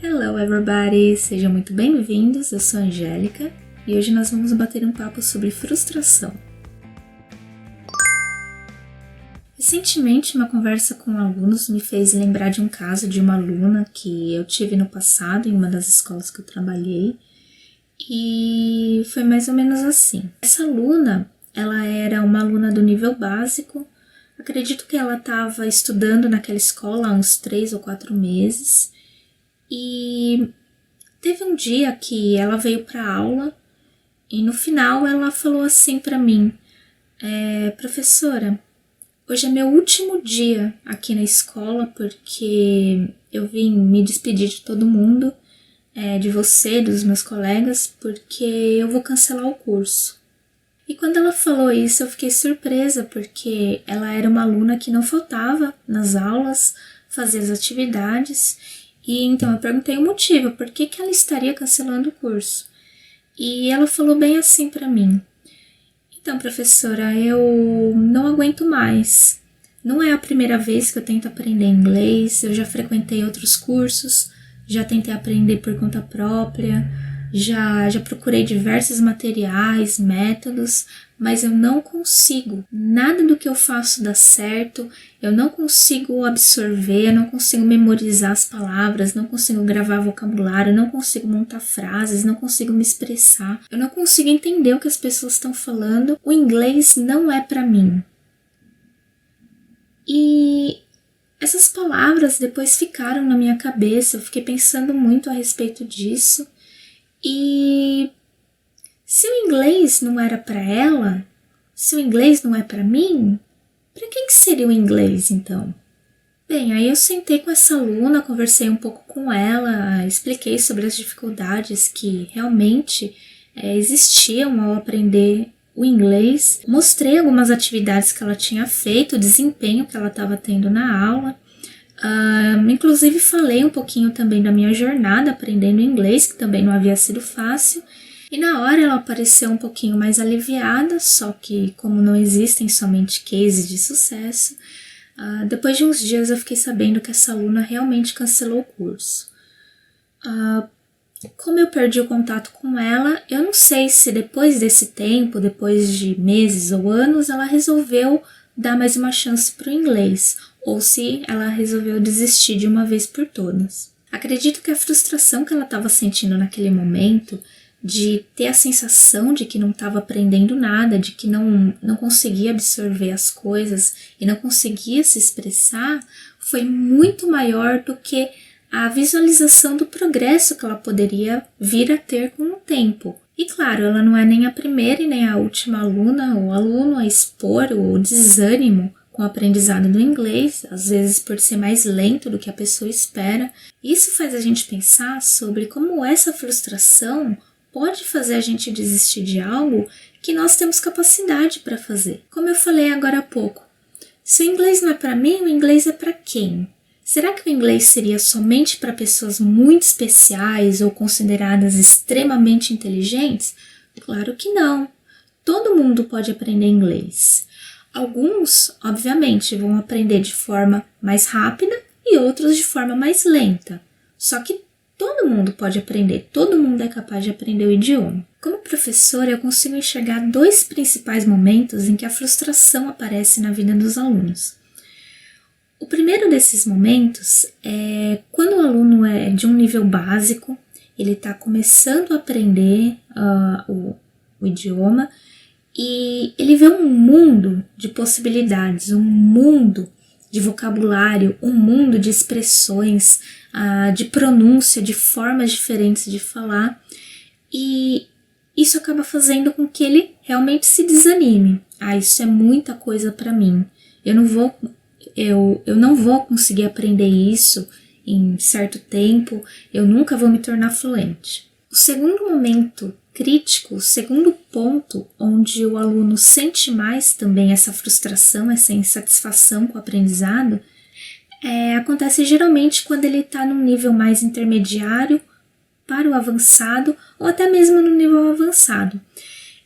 Hello everybody, sejam muito bem-vindos, eu sou a Angélica e hoje nós vamos bater um papo sobre frustração. Recentemente, uma conversa com alunos me fez lembrar de um caso de uma aluna que eu tive no passado em uma das escolas que eu trabalhei e foi mais ou menos assim. Essa aluna, ela era uma aluna do nível básico, acredito que ela estava estudando naquela escola há uns 3 ou 4 meses. E teve um dia que ela veio para a aula e no final ela falou assim para mim: professora, hoje é meu último dia aqui na escola porque eu vim me despedir de todo mundo, de você, dos meus colegas, porque eu vou cancelar o curso. E quando ela falou isso eu fiquei surpresa porque ela era uma aluna que não faltava nas aulas, fazia as atividades. E então eu perguntei o motivo, por que ela estaria cancelando o curso? E ela falou bem assim para mim: então, professora, eu não aguento mais. Não é a primeira vez que eu tento aprender inglês, eu já frequentei outros cursos, já tentei aprender por conta própria, já procurei diversos materiais, métodos, mas eu não consigo. Nada do que eu faço dá certo, eu não consigo absorver, eu não consigo memorizar as palavras, não consigo gravar vocabulário, não consigo montar frases, não consigo me expressar, eu não consigo entender o que as pessoas estão falando, o inglês não é para mim. E essas palavras depois ficaram na minha cabeça, eu fiquei pensando muito a respeito disso. E se o inglês não era para ela, se o inglês não é para mim, para quem que seria o inglês então? Bem, aí eu sentei com essa aluna, conversei um pouco com ela, expliquei sobre as dificuldades que realmente existiam ao aprender o inglês, mostrei algumas atividades que ela tinha feito, o desempenho que ela estava tendo na aula. Inclusive falei um pouquinho também da minha jornada aprendendo inglês, que também não havia sido fácil, e na hora ela pareceu um pouquinho mais aliviada, só que como não existem somente cases de sucesso, depois de uns dias eu fiquei sabendo que essa aluna realmente cancelou o curso. Como eu perdi o contato com ela, eu não sei se depois desse tempo, depois de meses ou anos, ela resolveu dar mais uma chance para o inglês, ou se ela resolveu desistir de uma vez por todas. Acredito que a frustração que ela estava sentindo naquele momento, de ter a sensação de que não estava aprendendo nada, de que não conseguia absorver as coisas e não conseguia se expressar, foi muito maior do que a visualização do progresso que ela poderia vir a ter com o tempo. E claro, ela não é nem a primeira e nem a última aluna ou aluno a expor o desânimo com o aprendizado do inglês, às vezes por ser mais lento do que a pessoa espera. Isso faz a gente pensar sobre como essa frustração pode fazer a gente desistir de algo que nós temos capacidade para fazer. Como eu falei agora há pouco, se o inglês não é para mim, o inglês é para quem? Será que o inglês seria somente para pessoas muito especiais ou consideradas extremamente inteligentes? Claro que não. Todo mundo pode aprender inglês. Alguns, obviamente, vão aprender de forma mais rápida e outros de forma mais lenta. Só que todo mundo pode aprender, todo mundo é capaz de aprender o idioma. Como professora, eu consigo enxergar 2 principais momentos em que a frustração aparece na vida dos alunos. O primeiro desses momentos é quando o aluno é de um nível básico, ele está começando a aprender o idioma e ele vê um mundo de possibilidades, um mundo de vocabulário, um mundo de expressões, de pronúncia, de formas diferentes de falar, e isso acaba fazendo com que ele realmente se desanime. Isso é muita coisa para mim, eu não vou conseguir aprender isso em certo tempo, eu nunca vou me tornar fluente. O segundo momento crítico, o segundo ponto onde o aluno sente mais também essa frustração, essa insatisfação com o aprendizado, acontece geralmente quando ele está num nível mais intermediário para o avançado ou até mesmo no nível avançado.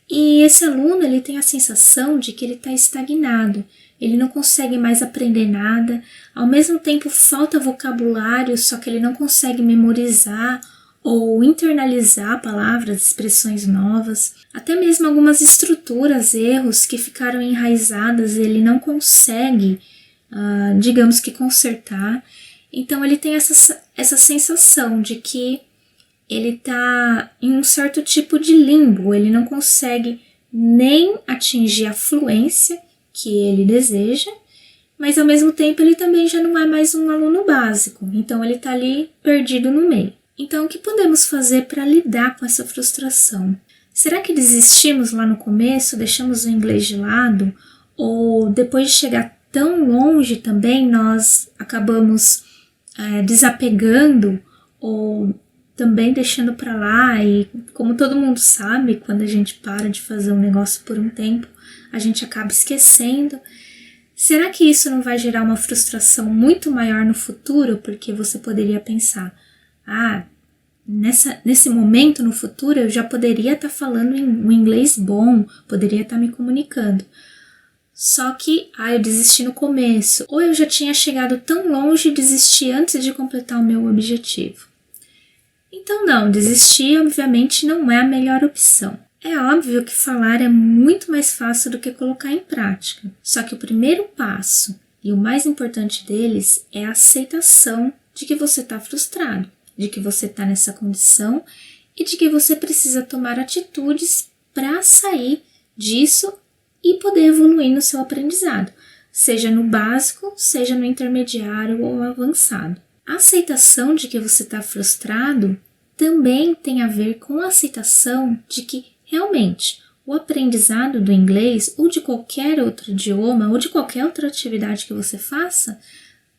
E esse aluno ele tem a sensação de que ele está estagnado, ele não consegue mais aprender nada, ao mesmo tempo falta vocabulário, só que ele não consegue memorizar ou internalizar palavras, expressões novas, até mesmo algumas estruturas, erros que ficaram enraizadas, ele não consegue, digamos que consertar. Então ele tem essa sensação de que ele está em um certo tipo de limbo, ele não consegue nem atingir a fluência que ele deseja, mas ao mesmo tempo ele também já não é mais um aluno básico, então ele está ali perdido no meio. Então, o que podemos fazer para lidar com essa frustração? Será que desistimos lá no começo, deixamos o inglês de lado? Ou depois de chegar tão longe também, nós acabamos desapegando ou também deixando para lá? E como todo mundo sabe, quando a gente para de fazer um negócio por um tempo, a gente acaba esquecendo. Será que isso não vai gerar uma frustração muito maior no futuro? Porque você poderia pensar, nesse momento no futuro eu já poderia estar falando um inglês bom, poderia estar me comunicando. Só que, eu desisti no começo, ou eu já tinha chegado tão longe e desisti antes de completar o meu objetivo. Então não, desistir obviamente não é a melhor opção. É óbvio que falar é muito mais fácil do que colocar em prática, só que o primeiro passo e o mais importante deles é a aceitação de que você está frustrado, de que você está nessa condição e de que você precisa tomar atitudes para sair disso e poder evoluir no seu aprendizado, seja no básico, seja no intermediário ou avançado. A aceitação de que você está frustrado também tem a ver com a aceitação de que realmente o aprendizado do inglês ou de qualquer outro idioma ou de qualquer outra atividade que você faça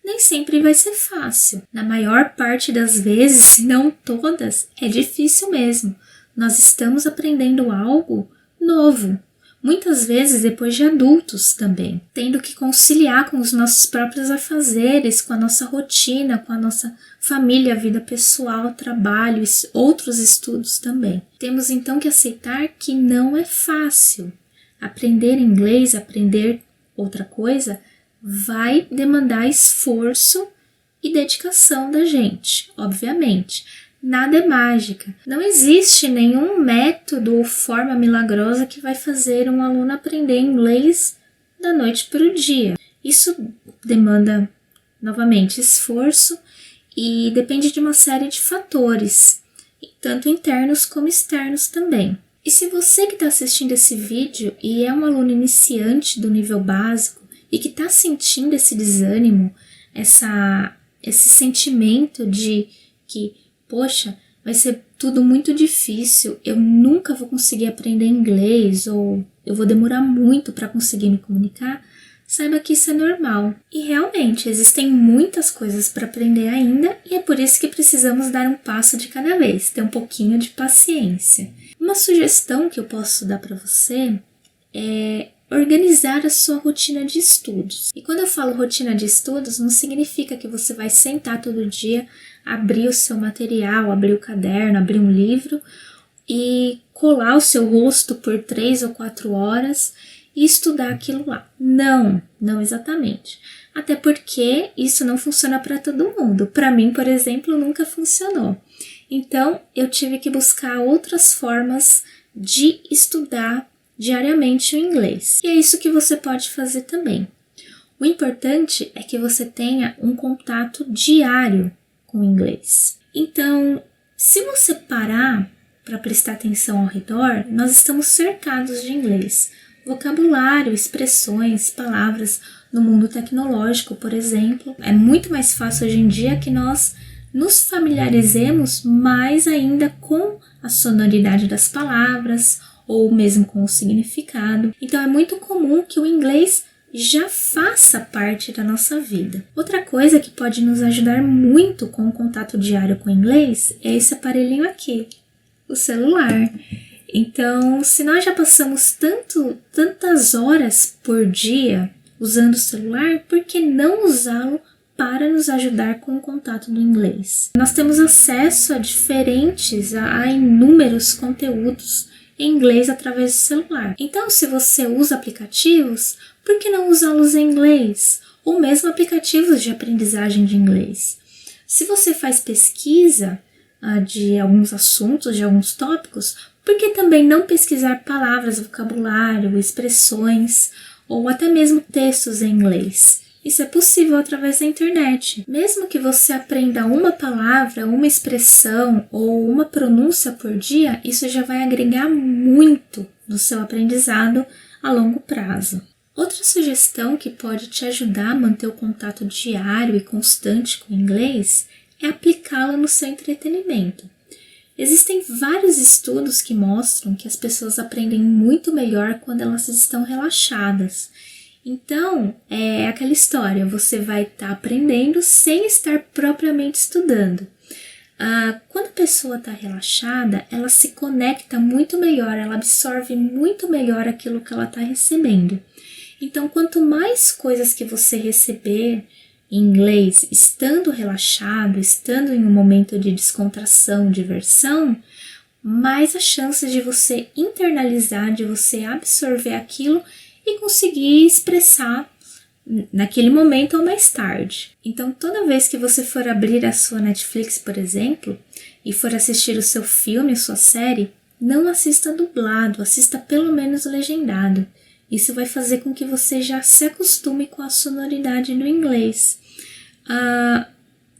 nem sempre vai ser fácil. Na maior parte das vezes, se não todas, é difícil mesmo. Nós estamos aprendendo algo novo, muitas vezes depois de adultos também, tendo que conciliar com os nossos próprios afazeres, com a nossa rotina, com a nossa família, vida pessoal, trabalho, outros estudos também. Temos então que aceitar que não é fácil. Aprender inglês, aprender outra coisa, vai demandar esforço e dedicação da gente, obviamente. Nada é mágica. Não existe nenhum método ou forma milagrosa que vai fazer um aluno aprender inglês da noite para o dia. Isso demanda, novamente, esforço e depende de uma série de fatores, tanto internos como externos também. E se você que está assistindo esse vídeo e é um aluno iniciante do nível básico, e que está sentindo esse desânimo, esse sentimento de que, poxa, vai ser tudo muito difícil, eu nunca vou conseguir aprender inglês, ou eu vou demorar muito para conseguir me comunicar, saiba que isso é normal. E realmente, existem muitas coisas para aprender ainda, e é por isso que precisamos dar um passo de cada vez, ter um pouquinho de paciência. Uma sugestão que eu posso dar para você é organizar a sua rotina de estudos. E quando eu falo rotina de estudos, não significa que você vai sentar todo dia, abrir o seu material, abrir o caderno, abrir um livro e colar o seu rosto por 3 ou 4 horas e estudar aquilo lá. Não exatamente. Até porque isso não funciona para todo mundo. Para mim, por exemplo, nunca funcionou. Então, eu tive que buscar outras formas de estudar diariamente o inglês. E é isso que você pode fazer também. O importante é que você tenha um contato diário com o inglês. Então, se você parar para prestar atenção ao redor, nós estamos cercados de inglês. Vocabulário, expressões, palavras no mundo tecnológico, por exemplo. É muito mais fácil hoje em dia que nós nos familiarizemos mais ainda com a sonoridade das palavras, ou mesmo com o significado. Então é muito comum que o inglês já faça parte da nossa vida. Outra coisa que pode nos ajudar muito com o contato diário com o inglês é esse aparelhinho aqui, o celular. Então, se nós já passamos tantas horas por dia usando o celular, por que não usá-lo para nos ajudar com o contato do inglês? Nós temos acesso a inúmeros conteúdos em inglês através do celular. Então, se você usa aplicativos, por que não usá-los em inglês? Ou mesmo aplicativos de aprendizagem de inglês. Se você faz pesquisa de alguns assuntos, de alguns tópicos, por que também não pesquisar palavras, vocabulário, expressões ou até mesmo textos em inglês? Isso é possível através da internet. Mesmo que você aprenda uma palavra, uma expressão ou uma pronúncia por dia, isso já vai agregar muito no seu aprendizado a longo prazo. Outra sugestão que pode te ajudar a manter o contato diário e constante com o inglês é aplicá-la no seu entretenimento. Existem vários estudos que mostram que as pessoas aprendem muito melhor quando elas estão relaxadas. Então, é aquela história, você vai estar aprendendo sem estar propriamente estudando. Quando a pessoa está relaxada, ela se conecta muito melhor, ela absorve muito melhor aquilo que ela está recebendo. Então, quanto mais coisas que você receber em inglês, estando relaxado, estando em um momento de descontração, diversão, mais as chances de você internalizar, de você absorver aquilo e conseguir expressar naquele momento ou mais tarde. Então, toda vez que você for abrir a sua Netflix, por exemplo, e for assistir o seu filme, sua série, não assista dublado, assista pelo menos legendado. Isso vai fazer com que você já se acostume com a sonoridade do inglês.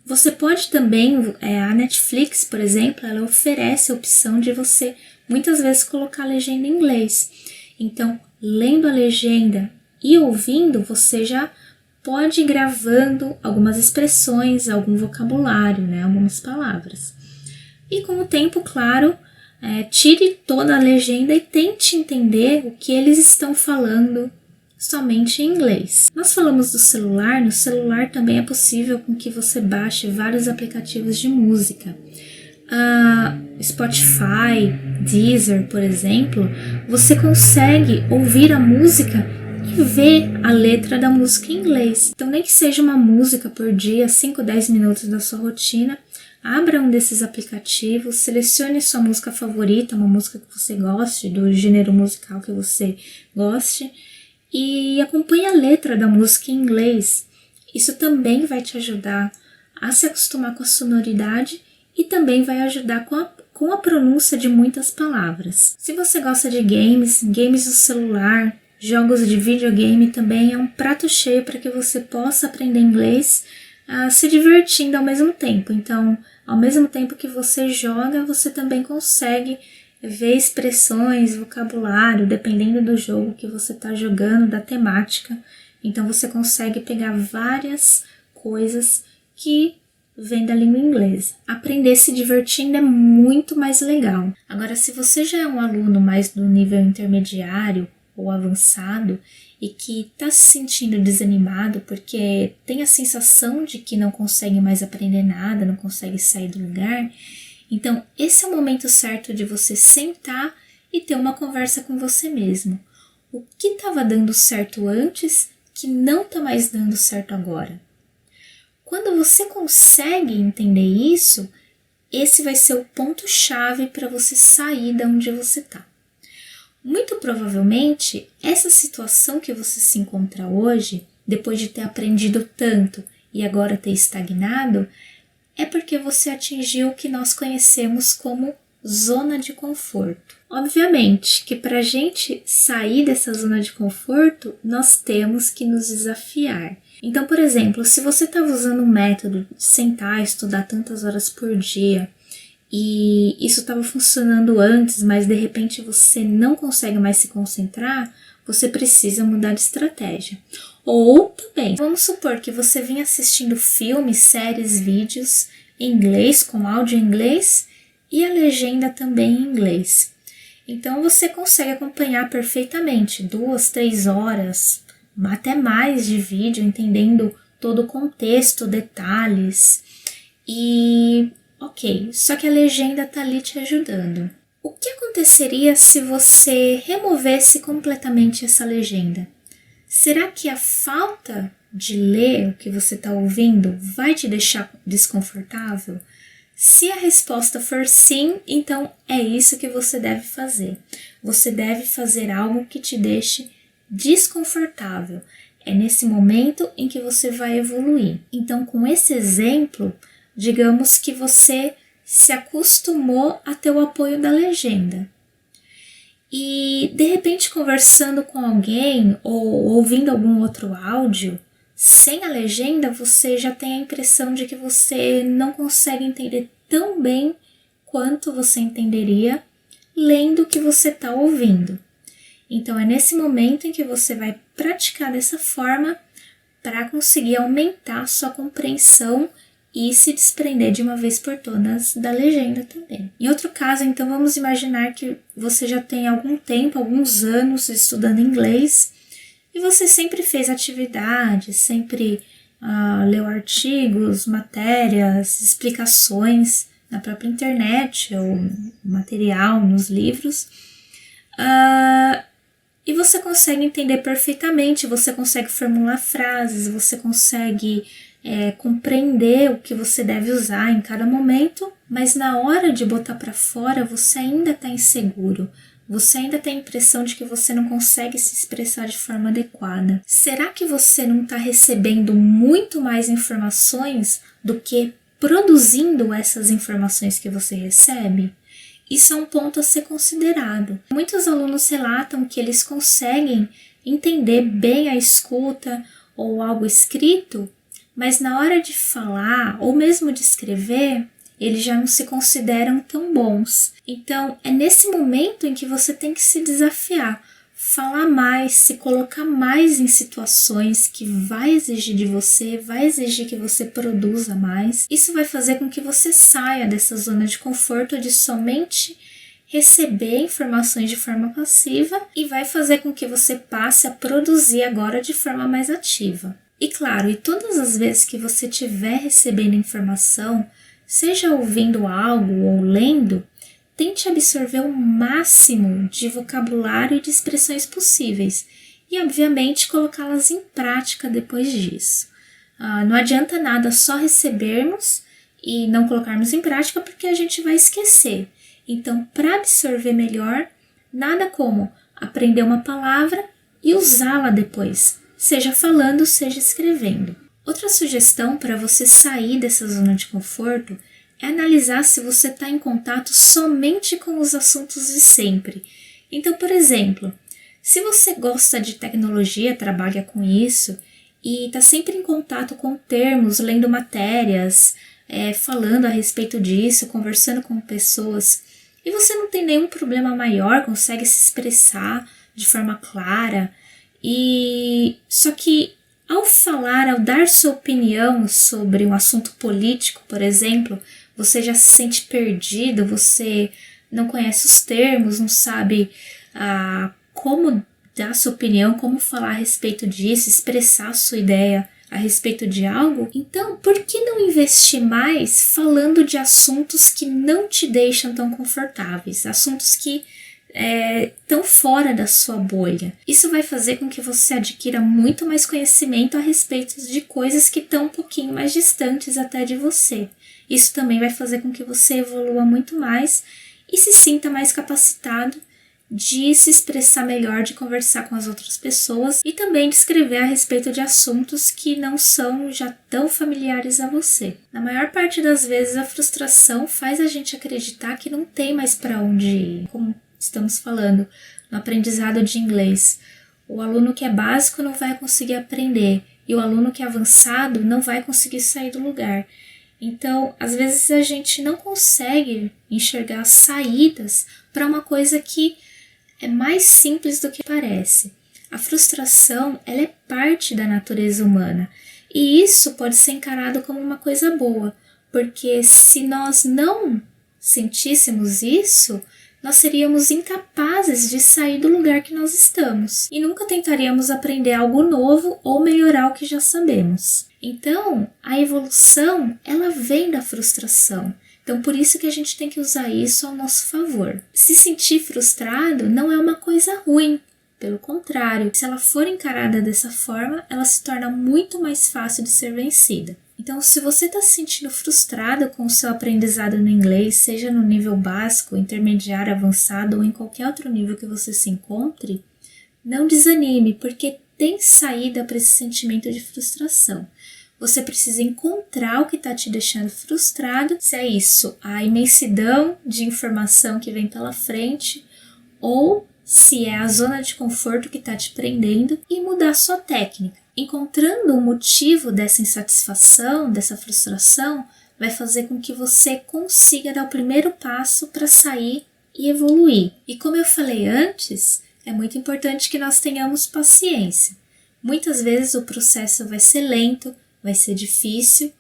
Você pode também, a Netflix, por exemplo, ela oferece a opção de você muitas vezes colocar a legenda em inglês. Então, lendo a legenda e ouvindo, você já pode ir gravando algumas expressões, algum vocabulário, né, algumas palavras. E com o tempo, claro, tire toda a legenda e tente entender o que eles estão falando somente em inglês. Nós falamos do celular, no celular também é possível com que você baixe vários aplicativos de música. Spotify, Deezer, por exemplo, você consegue ouvir a música e ver a letra da música em inglês. Então, nem que seja uma música por dia, 5, 10 minutos da sua rotina, abra um desses aplicativos, selecione sua música favorita, uma música que você goste, do gênero musical que você goste, e acompanhe a letra da música em inglês. Isso também vai te ajudar a se acostumar com a sonoridade e também vai ajudar com a pronúncia de muitas palavras. Se você gosta de games no celular, jogos de videogame também é um prato cheio para que você possa aprender inglês se divertindo ao mesmo tempo. Então, ao mesmo tempo que você joga, você também consegue ver expressões, vocabulário, dependendo do jogo que você está jogando, da temática. Então, você consegue pegar várias coisas que vem da língua inglesa. Aprender se divertindo é muito mais legal. Agora, se você já é um aluno mais do nível intermediário ou avançado e que está se sentindo desanimado porque tem a sensação de que não consegue mais aprender nada, não consegue sair do lugar, então esse é o momento certo de você sentar e ter uma conversa com você mesmo. O que estava dando certo antes que não está mais dando certo agora? Quando você consegue entender isso, esse vai ser o ponto-chave para você sair de onde você está. Muito provavelmente, essa situação que você se encontra hoje, depois de ter aprendido tanto e agora ter estagnado, é porque você atingiu o que nós conhecemos como zona de conforto. Obviamente que para a gente sair dessa zona de conforto, nós temos que nos desafiar. Então, por exemplo, se você estava usando um método de sentar e estudar tantas horas por dia e isso estava funcionando antes, mas de repente você não consegue mais se concentrar, você precisa mudar de estratégia. Ou também, vamos supor que você vinha assistindo filmes, séries, vídeos em inglês, com áudio em inglês e a legenda também em inglês. Então você consegue acompanhar perfeitamente 2, 3 horas, até mais de vídeo, entendendo todo o contexto, detalhes. E ok, só que a legenda está ali te ajudando. O que aconteceria se você removesse completamente essa legenda? Será que a falta de ler o que você está ouvindo vai te deixar desconfortável? Se a resposta for sim, então é isso que você deve fazer. você deve fazer algo que te deixe desconfortável. É nesse momento em que você vai evoluir. Então, com esse exemplo, digamos que você se acostumou a ter o apoio da legenda. E, de repente, conversando com alguém ou ouvindo algum outro áudio, sem a legenda, você já tem a impressão de que você não consegue entender tão bem quanto você entenderia lendo o que você está ouvindo. Então, é nesse momento em que você vai praticar dessa forma para conseguir aumentar a sua compreensão e se desprender de uma vez por todas da legenda também. Em outro caso, então, vamos imaginar que você já tem algum tempo, alguns anos estudando inglês e você sempre fez atividades, sempre leu artigos, matérias, explicações na própria internet ou material, nos livros, e você consegue entender perfeitamente, você consegue formular frases, você consegue compreender o que você deve usar em cada momento, mas na hora de botar para fora você ainda está inseguro, você ainda tem a impressão de que você não consegue se expressar de forma adequada. Será que você não está recebendo muito mais informações do que produzindo essas informações que você recebe? Isso é um ponto a ser considerado. Muitos alunos relatam que eles conseguem entender bem a escuta ou algo escrito, mas na hora de falar ou mesmo de escrever, eles já não se consideram tão bons. Então, é nesse momento em que você tem que se desafiar, falar mais, se colocar mais em situações que vai exigir de você, vai exigir que você produza mais. Isso vai fazer com que você saia dessa zona de conforto de somente receber informações de forma passiva e vai fazer com que você passe a produzir agora de forma mais ativa. E claro, e todas as vezes que você estiver recebendo informação, seja ouvindo algo ou lendo, tente absorver o máximo de vocabulário e de expressões possíveis e, obviamente, colocá-las em prática depois disso. Não adianta nada só recebermos e não colocarmos em prática porque a gente vai esquecer. Então, para absorver melhor, nada como aprender uma palavra e usá-la depois, seja falando, seja escrevendo. Outra sugestão para você sair dessa zona de conforto é analisar se você está em contato somente com os assuntos de sempre. Então, por exemplo, se você gosta de tecnologia, trabalha com isso e está sempre em contato com termos, lendo matérias, falando a respeito disso, conversando com pessoas, e você não tem nenhum problema maior, consegue se expressar de forma clara, só que ao falar, ao dar sua opinião sobre um assunto político, por exemplo, você já se sente perdido, você não conhece os termos, não sabe como dar sua opinião, como falar a respeito disso, expressar a sua ideia a respeito de algo. Então, por que não investir mais falando de assuntos que não te deixam tão confortáveis, assuntos que estão fora da sua bolha? Isso vai fazer com que você adquira muito mais conhecimento a respeito de coisas que estão um pouquinho mais distantes até de você. Isso também vai fazer com que você evolua muito mais e se sinta mais capacitado de se expressar melhor, de conversar com as outras pessoas e também de escrever a respeito de assuntos que não são já tão familiares a você. Na maior parte das vezes, a frustração faz a gente acreditar que não tem mais para onde ir, como estamos falando no aprendizado de inglês. O aluno que é básico não vai conseguir aprender e o aluno que é avançado não vai conseguir sair do lugar. Então, às vezes a gente não consegue enxergar saídas para uma coisa que é mais simples do que parece. A frustração, ela é parte da natureza humana e isso pode ser encarado como uma coisa boa, porque se nós não sentíssemos isso, nós seríamos incapazes de sair do lugar que nós estamos e nunca tentaríamos aprender algo novo ou melhorar o que já sabemos. Então, a evolução, ela vem da frustração. Então, por isso que a gente tem que usar isso ao nosso favor. Se sentir frustrado não é uma coisa ruim, Pelo contrário, se ela for encarada dessa forma, ela se torna muito mais fácil de ser vencida. Então, se você está se sentindo frustrado com o seu aprendizado no inglês, seja no nível básico, intermediário, avançado ou em qualquer outro nível que você se encontre, não desanime, porque tem saída para esse sentimento de frustração. Você precisa encontrar o que está te deixando frustrado, se é isso, a imensidão de informação que vem pela frente, ou se é a zona de conforto que está te prendendo, e mudar sua técnica. Encontrando o motivo dessa insatisfação, dessa frustração, vai fazer com que você consiga dar o primeiro passo para sair e evoluir. E como eu falei antes, é muito importante que nós tenhamos paciência. Muitas vezes o processo vai ser lento, vai ser difícil,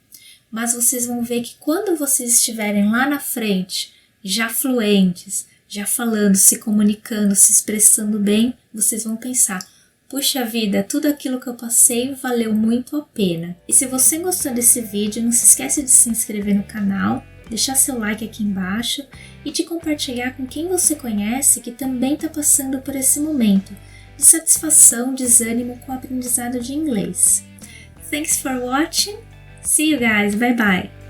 mas vocês vão ver que quando vocês estiverem lá na frente, já fluentes, já falando, se comunicando, se expressando bem, vocês vão pensar: puxa vida, tudo aquilo que eu passei valeu muito a pena. E se você gostou desse vídeo, não se esquece de se inscrever no canal, deixar seu like aqui embaixo e de compartilhar com quem você conhece que também está passando por esse momento de satisfação, desânimo com o aprendizado de inglês. Thanks for watching. See you guys. Bye bye.